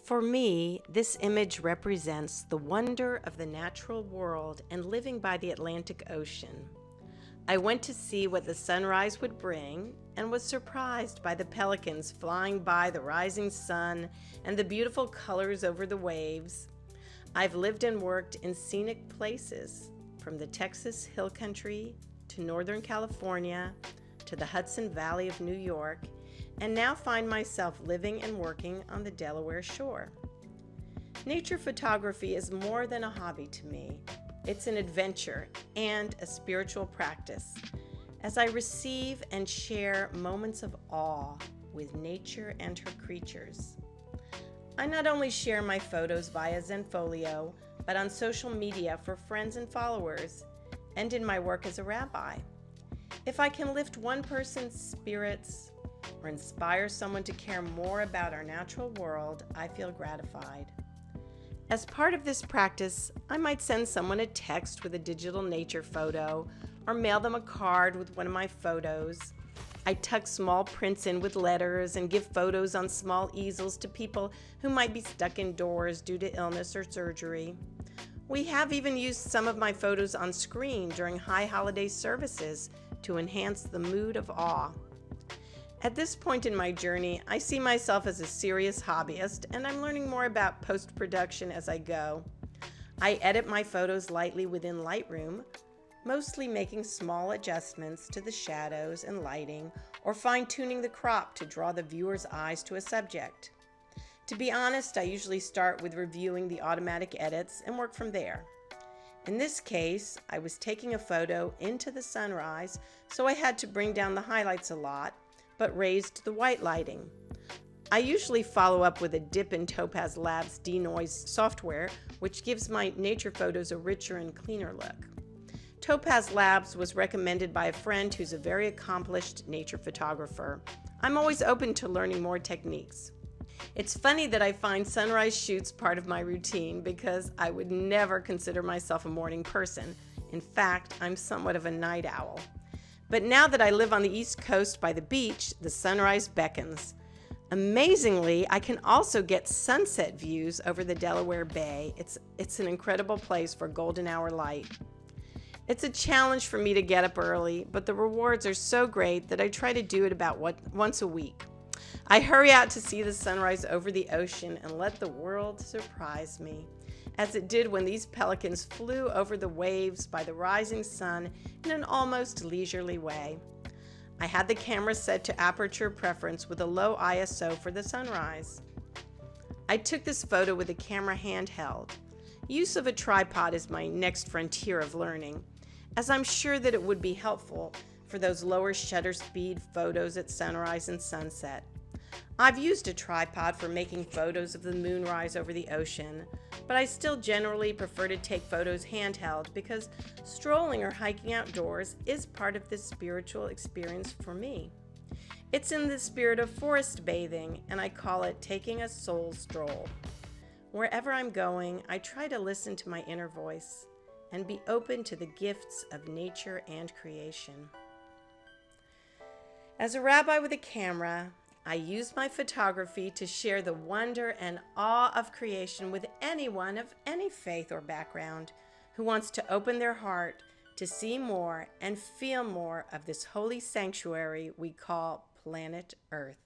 For me, this image represents the wonder of the natural world and living by the Atlantic Ocean. I went to see what the sunrise would bring and was surprised by the pelicans flying by the rising sun and the beautiful colors over the waves. I've lived and worked in scenic places, from the Texas Hill Country to Northern California to the Hudson Valley of New York, and now find myself living and working on the Delaware shore. Nature photography is more than a hobby to me. It's an adventure and a spiritual practice as I receive and share moments of awe with nature and her creatures. I not only share my photos via Zenfolio, but on social media for friends and followers, and in my work as a rabbi. If I can lift one person's spirits or inspire someone to care more about our natural world, I feel gratified. As part of this practice, I might send someone a text with a digital nature photo or mail them a card with one of my photos. I tuck small prints in with letters and give photos on small easels to people who might be stuck indoors due to illness or surgery. We have even used some of my photos on screen during high holiday services to enhance the mood of awe. At this point in my journey, I see myself as a serious hobbyist, and I'm learning more about post-production as I go. I edit my photos lightly within Lightroom, mostly making small adjustments to the shadows and lighting, or fine-tuning the crop to draw the viewer's eyes to a subject. To be honest, I usually start with reviewing the automatic edits and work from there. In this case, I was taking a photo into the sunrise, so I had to bring down the highlights a lot, but raised the white lighting. I usually follow up with a dip in Topaz Labs denoise software, which gives my nature photos a richer and cleaner look. Topaz Labs was recommended by a friend who's a very accomplished nature photographer. I'm always open to learning more techniques. It's funny that I find sunrise shoots part of my routine because I would never consider myself a morning person. In fact, I'm somewhat of a night owl. But now that I live on the East Coast by the beach, the sunrise beckons. Amazingly, I can also get sunset views over the Delaware Bay. It's an incredible place for golden hour light. It's a challenge for me to get up early, but the rewards are so great that I try to do it about once a week. I hurry out to see the sunrise over the ocean and let the world surprise me, as it did when these pelicans flew over the waves by the rising sun in an almost leisurely way. I had the camera set to aperture preference with a low ISO for the sunrise. I took this photo with the camera handheld. Use of a tripod is my next frontier of learning, as I'm sure that it would be helpful for those lower shutter speed photos at sunrise and sunset. I've used a tripod for making photos of the moonrise over the ocean, but I still generally prefer to take photos handheld because strolling or hiking outdoors is part of this spiritual experience for me. It's in the spirit of forest bathing, and I call it taking a soul stroll. Wherever I'm going, I try to listen to my inner voice and be open to the gifts of nature and creation. As a rabbi with a camera, I use my photography to share the wonder and awe of creation with anyone of any faith or background who wants to open their heart to see more and feel more of this holy sanctuary we call planet Earth.